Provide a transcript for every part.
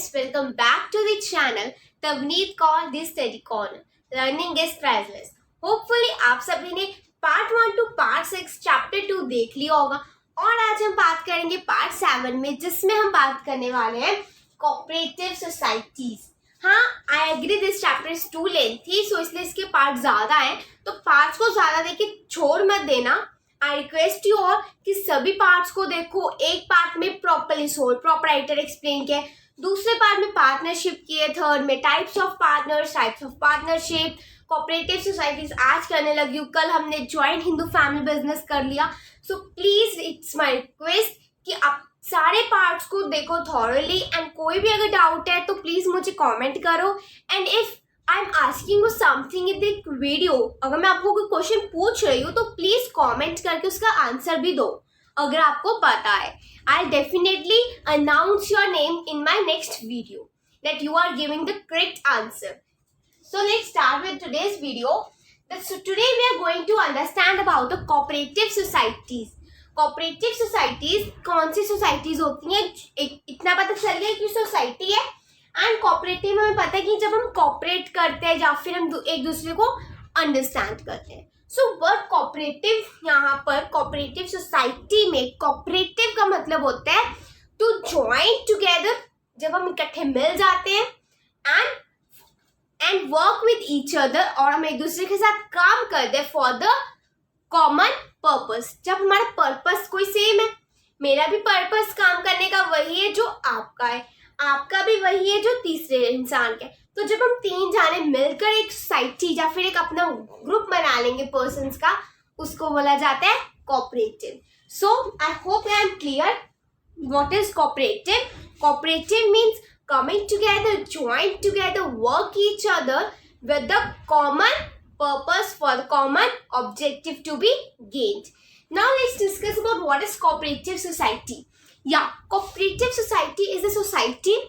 guys, welcome back to the channel Tavneet Kaur the Study Corner. Learning is priceless. Hopefully आप सभी ने part 1 two part 6 chapter 2 देख लिया होगा और आज हम बात करेंगे पार्ट 7 में, जिसमें हम बात करने वाले हैं कोऑपरेटिव सोसाइटीज. हाँ, I agree this chapter is too lengthy, so इसलिए इसके पार्ट ज्यादा हैं, तो पार्ट्स को ज्यादा देखे छोड़ मत देना. आई रिक्वेस्ट यू ऑल कि सभी पार्ट्स को देखो. एक पार्ट में प्रॉपरली सोल्व प्रोपराइटर एक्सप्लेन किया, दूसरे पार्ट में पार्टनरशिप किए, थर्ड में types of partners, types of partnership, cooperative societies आज करने लगी हूँ. कल हमने ज्वाइंट हिंदू फैमिली बिजनेस कर लिया. So please it's my request कि आप सारे पार्ट्स को देखो थॉरली, एंड कोई भी अगर डाउट है तो प्लीज मुझे कमेंट करो. And if I am asking you something in the video, अगर मैं आपको कोई क्वेश्चन पूछ रही हूँ तो प्लीज कमेंट करके उसका आंसर भी दो अगर आपको पता है. I definitely announce your name in my next video that you are giving the correct answer. So let's start with today's video. So today we are going to understand about the cooperative societies. Cooperative societies कौन सी societies होती हैं? इतना पता चल गया कि society है, and cooperative हमें पता है कि जब हम कोऑपरेट करते हैं या फिर हम एक दूसरे को अंडरस्टैंड करते हैं. सो वर्ड कोऑपरेटिव, यहाँ पर कोऑपरेटिव सोसाइटी में कोऑपरेटिव का मतलब होता है टू ज्वाइन टुगेदर, जब हम इकट्ठे मिल जाते हैं, and work with each other, और हम एक दूसरे के साथ काम करते हैं फॉर द कॉमन पर्पस. जब हमारा पर्पस कोई सेम है, मेरा भी पर्पस काम करने का वही है जो आपका है, आपका भी वही है जो तीसरे इंसान का है. तो जब हम तीन जाने मिलकर एक सोसाइटी या फिर एक अपना ग्रुप बना लेंगे पर्सन्स का, उसको बोला जाता है cooperative. So I hope I am clear what is cooperative. Cooperative means coming together, join together, work each other with the common purpose for the common objective to be gained. Now let's discuss about what is cooperative society. Yeah, cooperative society is a society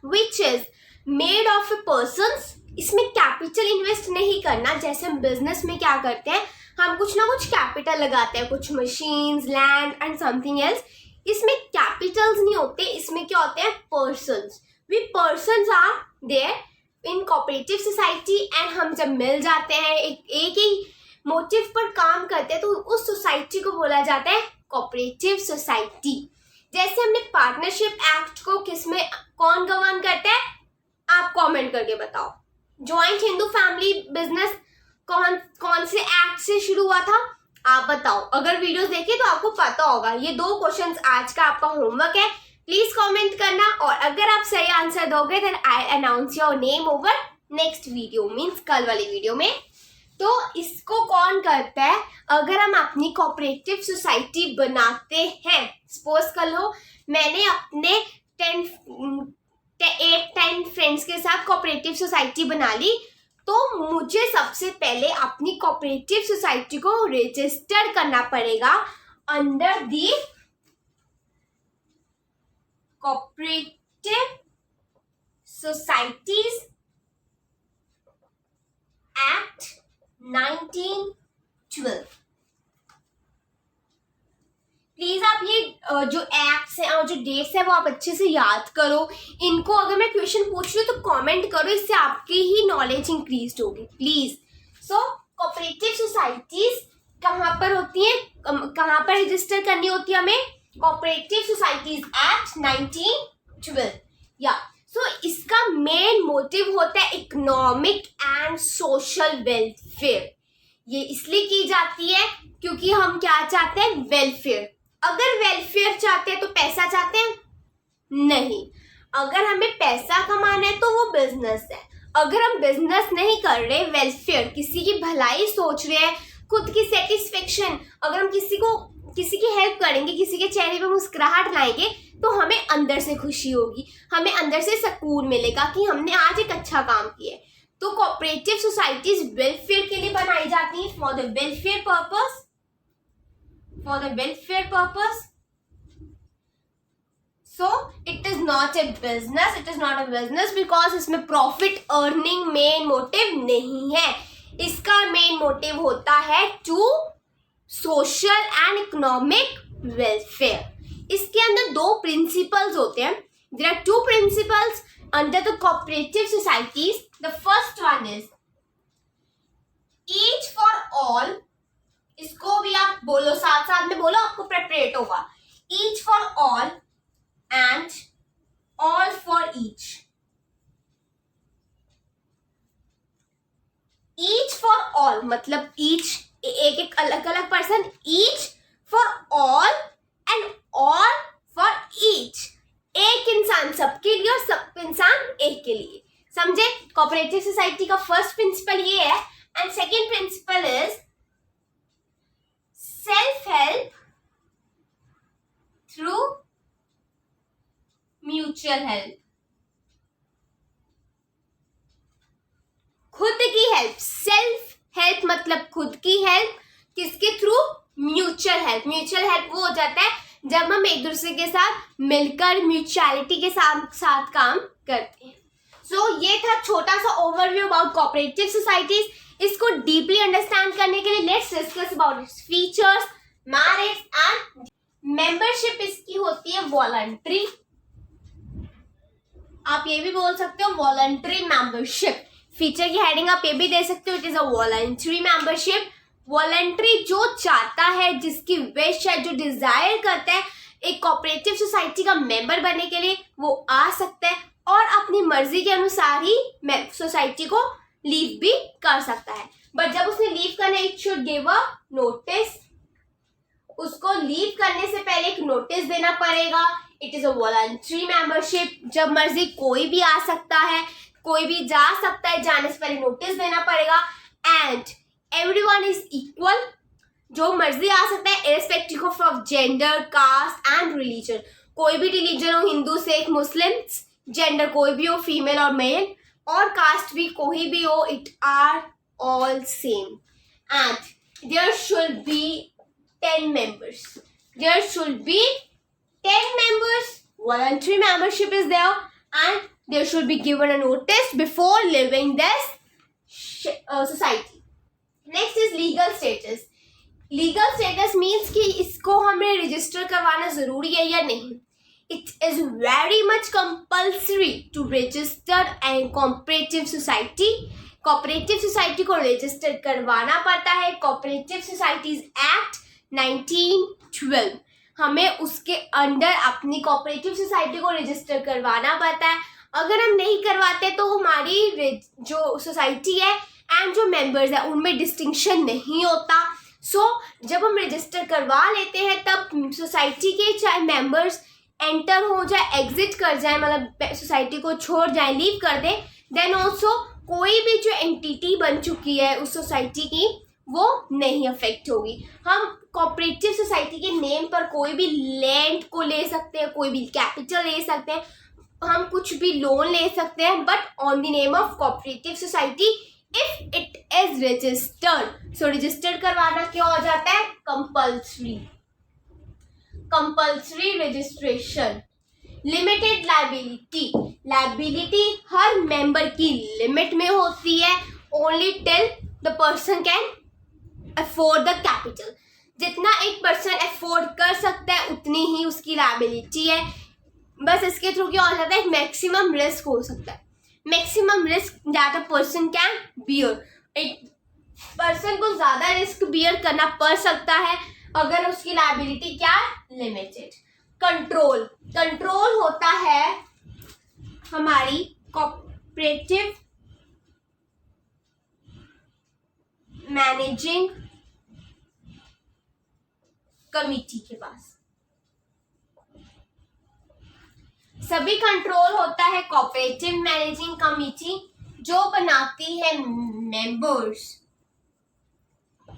which is made of a persons. इसमें capital invest नहीं करना. जैसे हम business में क्या करते हैं, हम कुछ ना कुछ कैपिटल लगाते हैं, कुछ machines, land and something else. इसमें कैपिटल्स नहीं होते, इसमें क्या होते हैं, persons. We persons are there in cooperative society, and हम जब मिल जाते हैं, एक ही मोटिव पर काम करते हैं, तो उस सोसाइटी को बोला जाता है कोऑपरेटिव सोसाइटी. जैसे हमने पार्टनरशिप एक्ट को किस में कौन गवर्न करता है, आप कमेंट करके बताओ. ज्वाइंट हिंदू फैमिली बिजनेस कौन से एक्ट से शुरू हुआ था, आप बताओ. अगर वीडियोस देखे तो आपको पता होगा. ये 2 क्वेश्चंस आज का आपका होमवर्क है, प्लीज कमेंट करना, और अगर आप सही आंसर दोगे then I announce your name over next video, means कल वाली वीडियो में. तो इसको कौन करता है, अगर हम अपनी कोऑपरेटिव सोसाइटी बनाते हैं, सपोज कर लो मैंने अपने 10 फ्रेंड्स के साथ कोऑपरेटिव सोसाइटी बना ली, तो मुझे सबसे पहले अपनी कोऑपरेटिव सोसाइटी को रजिस्टर करना पड़ेगा under the cooperative societies act 1912. Please आप ये जो एक्ट्स हैं और जो डेट्स हैं वो आप अच्छे से याद करो. इनको अगर मैं क्वेश्चन पूछ रही हूँ तो कमेंट करो, इससे आपकी ही नॉलेज इंक्रीज होगी प्लीज. सो कोऑपरेटिव सोसाइटीज कहाँ पर होती हैं, कहाँ पर रजिस्टर करनी होती है हमें, कोऑपरेटिव सोसाइटीज एक्ट 1912. या सो इसका मेन मोटिव होता है इकोनॉमिक एंड सोशल वेलफेयर. ये इसलिए की जाती है क्योंकि हम क्या चाहते हैं, वेलफेयर. अगर वेलफेयर चाहते हैं तो पैसा चाहते हैं नहीं. अगर हमें पैसा कमाना है तो वो बिजनेस है. अगर हम बिजनेस नहीं कर रहे, वेलफेयर, किसी की भलाई सोच रहे हैं, खुद की सेटिस्फेक्शन, अगर हम किसी की हेल्प करेंगे, किसी के चेहरे पे मुस्कुराहट लाएंगे, तो हमें अंदर से खुशी होगी, हमें अंदर से सुकून मिलेगा कि हमने आज एक अच्छा काम किया. तो कोऑपरेटिव सोसाइटीज वेलफेयर के लिए बनाई जाती हैं, for the welfare purpose. So it is not a business because इसमें प्रॉफिट अर्निंग मेन मोटिव नहीं है. इसका मेन मोटिव होता है to social and economic welfare. इसके अंदर 2 प्रिंसिपल्स होते हैं. There are 2 principles. under the cooperative societies, the first one is each for all. इसको भी आप बोलो, साथ साथ में बोलो, आपको प्रेपरेट होगा. Each for all and all for each. Each for all मतलब each एक एक अलग अलग person, each for all and all for each. एक इंसान सबके लिए और सब इंसान एक के लिए. समझे? कोऑपरेटिव सोसाइटी का फर्स्ट प्रिंसिपल ये है. And second principle is self help through mutual help. खुद की हेल्प. सेल्फ हेल्प मतलब खुद की हेल्प. किसके through? Mutual help. Mutual help वो हो जाता है जब हम एक दूसरे के साथ मिलकर म्यूचुअलिटी के साथ काम करते हैं. सो ये था छोटा सा ओवरव्यू अबाउट कोऑपरेटिव सोसाइटीज. इसको डीपली अंडरस्टैंड करने के लिए let's discuss about its features, merits and membership. इसकी होती है वॉलंटरी. आप ये भी बोल सकते हो वॉलंटरी मेंबरशिप. फीचर की हेडिंग आप ये भी दे सकते हो, it is a voluntary membership. Voluntary जो चाहता है, जिसकी विश है, जो डिजायर करता है एक कोऑपरेटिव सोसाइटी का मेंबर बनने के लिए, वो आ सकता है और अपनी मर्जी के अनुसार ही सोसाइटी को लीव भी कर सकता है. बट जब उसने लीव करना, it should give a notice. उसको लीव करने से पहले एक नोटिस देना पड़ेगा. It is a voluntary membership. जब मर्जी कोई भी आ सकता है, कोई भी जा सकता है. जाने से पहले नोटिस देना पड़ेगा. And everyone is equal. जो मर्जी आ सकता है irrespective of gender, caste and religion. कोई भी रिलीजन हो, हिंदू, सिख, मुस्लिम. जेंडर कोई भी हो, फीमेल और मेल. और कास्ट भी कोई भी हो, it are all same. And there should be 10 members. There should be 10 members. Voluntary membership is there, and there should be given a notice before leaving this society. Next is legal status. Legal status means कि इसको हमें register करवाना जरूरी है या नहीं. It is very much compulsory to register a cooperative society. Cooperative society को register करवाना पड़ता है. Cooperative societies act 1912. हमें उसके अंडर अपनी कोऑपरेटिव सोसाइटी को रजिस्टर करवाना पड़ता है. अगर हम नहीं करवाते तो हमारी जो सोसाइटी है एंड जो मेंबर्स है उनमें डिस्टिंक्शन नहीं होता. सो जब हम रजिस्टर करवा लेते हैं तब सोसाइटी के चाहे मेंबर्स एंटर हो जाए, एग्जिट कर जाए, मतलब सोसाइटी को छोड़ जाए, लीव कर दे, देन ऑल्सो कोई भी जो एंटिटी बन चुकी है उस सोसाइटी की वो नहीं अफेक्ट होगी. हम कोऑपरेटिव सोसाइटी के नेम पर कोई भी लैंड को ले सकते हैं, कोई भी कैपिटल ले सकते हैं, हम कुछ भी लोन ले सकते हैं, but on the name of cooperative society if it is registered. So registered करवाना क्या हो जाता है? Compulsory. Compulsory registration. Limited liability. Liability हर मेंबर की लिमिट में होती है. Only till the person can afford the capital. जितना एक पर्सन अफोर्ड कर सकता है उतनी ही उसकी लायबिलिटी है. बस इसके थ्रू क्या हो जाता है? मैक्सिमम रिस्क हो सकता है. Maximum risk that a person can bear. एक पर्सन को ज्यादा रिस्क बियर करना पड़ सकता है अगर उसकी लायबिलिटी क्या है? लिमिटेड. कंट्रोल. कंट्रोल होता है हमारी कोऑपरेटिव मैनेजिंग कमिटी के पास. सभी कंट्रोल होता है कोऑपरेटिव मैनेजिंग कमिटी जो बनाती है मेंबर्स.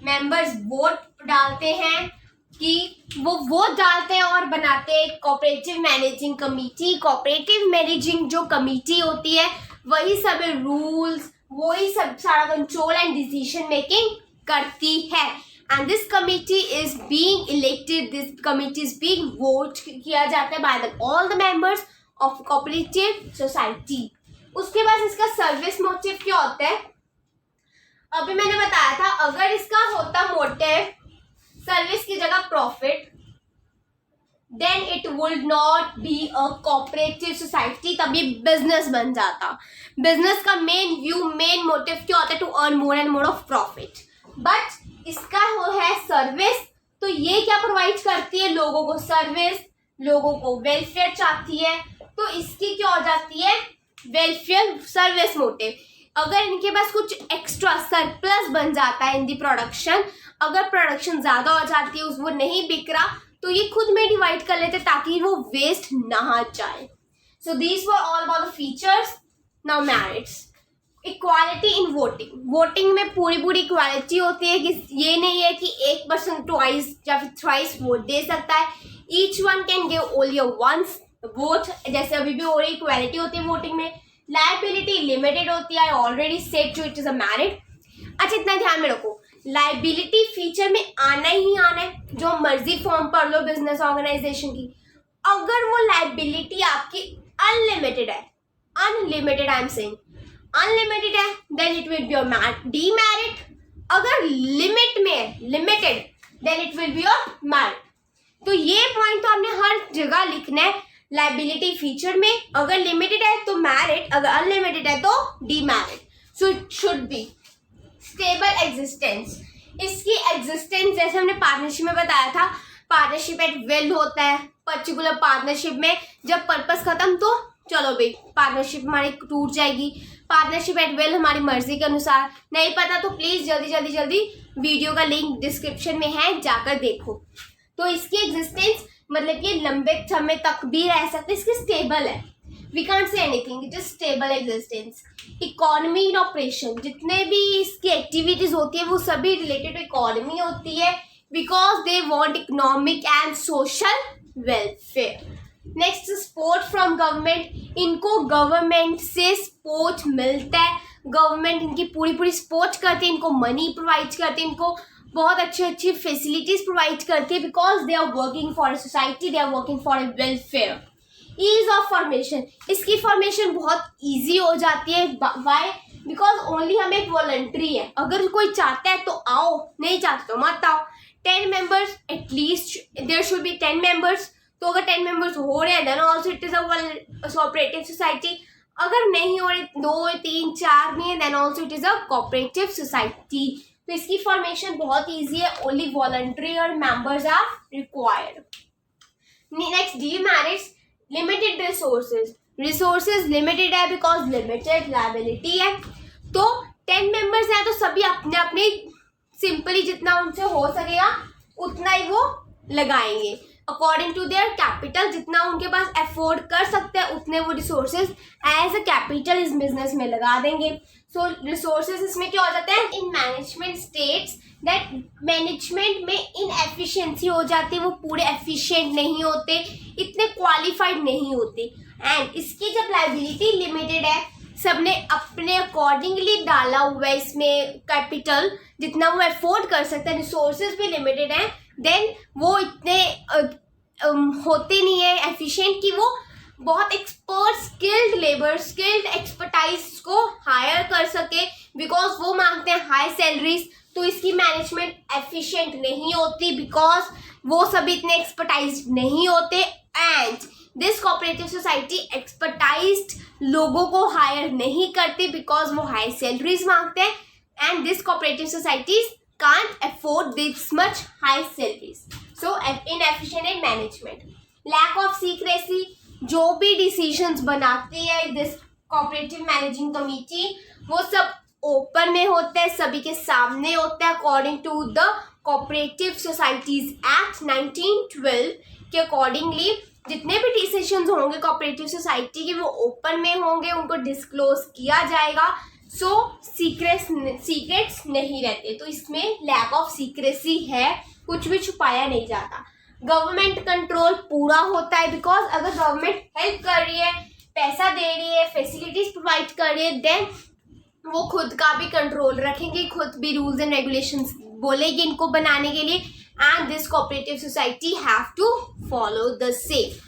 मेंबर्स वोट डालते हैं कि वो वोट डालते हैं और बनाते हैं cooperative managing committee. Cooperative managing जो कमिटी होती है वही सब रूल्स, वही सब सारा कंट्रोल एंड डिसीजन मेकिंग करती है. And this committee is being elected. This committee is being vote किया जाता है by the all the members of cooperative society. उसके बाद इसका सर्विस मोटिव क्या होता है? अभी मैंने बताया था अगर इसका होता मोटिव सर्विस की जगह profit, then it would not be a cooperative society, तभी बिजनेस बन जाता। बिजनेस का मेन व्यू, मेन मोटिव क्या होता है? To earn more and more of profit. But इसका वो है सर्विस, तो ये क्या प्रोवाइड करती है? लोगों को सर्विस, लोगों को वेलफेयर चाहती है, तो इसकी क्या हो जाती है? Welfare service motive. अगर इनके पास कुछ एक्स्ट्रा सरप्लस बन जाता है इन दी प्रोडक्शन, अगर प्रोडक्शन ज्यादा हो जाती है, वो नहीं बिक रहा, तो ये खुद में डिवाइड कर लेते ताकि वो वेस्ट ना जाए। So these were all about the features. Now merits. Equality in voting. Voting में पूरी इक्वालिटी होती है, कि ये नहीं है कि एक पर्सन ट्वाइस या फिर थ्राइस वोट दे सकता है। Each one can give only once vote, जैसे अभी भी और इक्वालिटी होती है वोटिंग में। लायबिलिटी लिमिटेड होती है, ऑलरेडी सेट जो इट इज अ मैरिट। अच्छा, इतना ध्यान में रखो, लायबिलिटी फीचर में आना ही आना है, जो मर्जी फॉर्म पढ़ लो बिजनेस ऑर्गेनाइजेशन की। अगर वो लायबिलिटी आपकी अनलिमिटेड है, unlimited I am saying unlimited है, then it will be your demerit. अगर लिमिट में है, limited, then it will be your merit. तो ये पॉइंट तो आपने हर जगह लिखना है। लायबिलिटी फीचर में अगर लिमिटेड है तो मेरिट, अगर अनलिमिटेड है तो demerit. So it should be stable existence. इसकी एग्जिस्टेंस जैसे हमने पार्टनरशिप में बताया था, पार्टनरशिप एट विल होता है। पर्टिकुलर पार्टनरशिप में जब पर्पस खत्म तो चलो भाई पार्टनरशिप हमारी टूट जाएगी। पार्टनरशिप एट विल हमारी मर्जी के अनुसार। नहीं पता तो प्लीज जल्दी वीडियो का लिंक डिस्क्रिप्शन में है, जाकर देखो। तो इसकी एग्जिस्टेंस मतलब कि लंबे समय तक भी रह सकते, इसकी स्टेबल है। We can't say anything, it is stable existence. Economy in operation, जितने भी इसकी एक्टिविटीज होती है वो सभी रिलेटेड टू इकोनॉमी होती है, because they want economic and social welfare. Next, support from government. इनको गवर्नमेंट से सपोर्ट मिलता है, गवर्नमेंट इनकी पूरी सपोर्ट करती है, इनको मनी प्रोवाइड करती है, इनको बहुत अच्छी फैसिलिटीज प्रोवाइड करती है, because they are working for a society, they are working for a welfare. Ease of formation, इसकी फॉर्मेशन बहुत ईजी हो जाती है। वाई? बिकॉज ओनली हम एक वॉलंटरी है, अगर कोई चाहता है तो आओ, नहीं चाहते तो मत आओ। 10 members at least there should be 10 members. तो अगर 10 मेंबर्स हो रहे हैं then also it is a cooperative society. अगर नहीं हो रहे, 2, 3, 4 भी है, then also it is a cooperative society. तो इसकी फॉर्मेशन बहुत ईजी है, ओनली वॉलंटरी और members are required. Next, demerits. Limited resources limited है बिकॉज लिमिटेड लायबिलिटी है। तो 10 मेंबर्स हैं तो सभी अपने अपने सिंपली जितना उनसे हो सकेगा उतना ही वो लगाएंगे, अकॉर्डिंग टू देयर कैपिटल। जितना उनके पास अफोर्ड कर सकते हैं उतने वो रिसोर्सेज एज अ कैपिटल इस बिजनेस में लगा देंगे। सो रिसोर्सेज इसमें क्या हो जाता है? In management states that management में इनएफिशिएंसी हो जाती है, वो पूरे एफिशिएंट नहीं होते, इतने क्वालिफाइड नहीं होते। एंड इसकी जब लायबिलिटी लिमिटेड है, सबने अपने अकॉर्डिंगली डाला हुआ है इसमें कैपिटल, जितना वो अफोर्ड कर सकता है, रिसोर्सेज भी लिमिटेड हैं, देन वो इतने होते नहीं है एफिशिएंट कि वो बहुत expert skilled labour, skilled expertise को हायर कर सके, बिकॉज वो मांगते हैं हाई सैलरीज। तो इसकी मैनेजमेंट एफिशिएंट नहीं होती बिकॉज वो सभी इतने एक्सपर्टाइज नहीं होते। एंड दिस कोऑपरेटिव सोसाइटी एक्सपर्टाइज्ड लोगों को हायर नहीं करती बिकॉज वो हाई सैलरीज मांगते हैं, and this cooperative societies can't afford this much high salaries. So inefficient in management. Lack of secrecy. जो भी decisions बनाती है this cooperative managing committee, वो सब ओपन में होता है, सभी के सामने होता है, according to the cooperative societies act 1912 के अकॉर्डिंगली जितने भी डिसीजंस होंगे कोऑपरेटिव सोसाइटी के वो ओपन में होंगे, उनको डिस्क्लोज किया जाएगा। सो सीक्रेट्स नहीं रहते, तो इसमें लैक ऑफ सीक्रेसी है, कुछ भी छुपाया नहीं जाता। गवर्नमेंट कंट्रोल पूरा होता है बिकॉज अगर गवर्नमेंट हेल्प कर रही है, पैसा दे रही है, फैसिलिटीज प्रोवाइड कर रही है, देन वो खुद का भी कंट्रोल रखेंगे, खुद भी रूल्स एंड रेगुलेशंस बोलेगी इनको बनाने के लिए, and this cooperative society have to follow the same.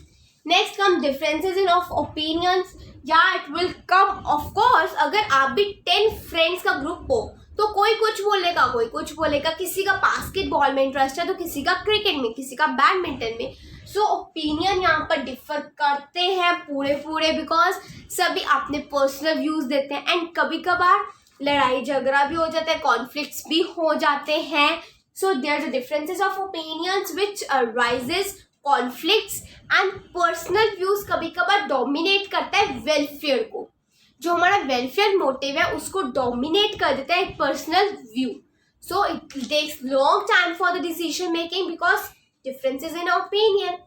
Next come differences in of opinions. या it will come of course, अगर आप भी 10 फ्रेंड्स का ग्रुप हो तो कोई कुछ बोलेगा, कोई कुछ बोलेगा, किसी का बास्केटबॉल में इंटरेस्ट है तो किसी का क्रिकेट में, किसी का बैडमिंटन में। सो ओपिनियन यहाँ पर डिफर करते हैं पूरे बिकॉज सभी अपने पर्सनल व्यूज देते हैं एंड कभी कभार लड़ाई झगड़ा भी हो जाता है, कॉन्फ्लिक्ट्स भी हो जाते हैं. So there are differences of opinions which arises conflicts and personal views कभी कभार डोमिनेट करता है वेलफेयर को. जो हमारा वेलफेयर मोटिव है उसको डोमिनेट कर देता है एक personal view. So it takes long time for the decision making because differences in opinion.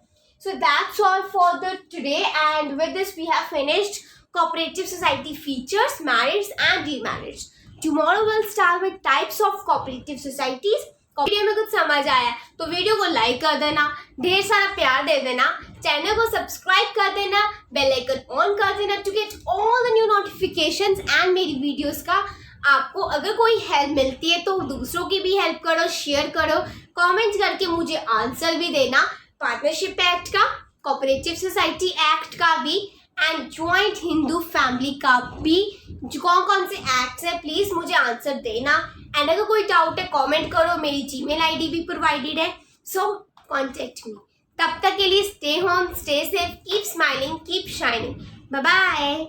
So that's all for the today, and with this we have finished cooperative society features, merits and demerits. Tomorrow we'll start with types of cooperative societies. Video में कुछ समझ आया तो video को like कर देना, ढेर सारा प्यार दे देना, चैनल को सब्सक्राइब कर देना, बेल आइकन ऑन कर देना to get all the new notifications. And मेरी वीडियोस का आपको अगर कोई हेल्प मिलती है तो दूसरों की भी हेल्प करो, शेयर करो, कमेंट करके मुझे आंसर भी देना. पार्टनरशिप एक्ट का, कोऑपरेटिव सोसाइटी एक्ट का भी एंड ज्वाइंट हिंदू फैमिली का भी, जो कौन से एक्ट्स है प्लीज मुझे आंसर देना. एंड अगर कोई डाउट है कमेंट करो, मेरी जीमेल आईडी भी प्रोवाइडेड है, सो कॉन्टेक्ट मी. तब तक के लिए stay home, stay safe, keep smiling, keep shining. Bye bye.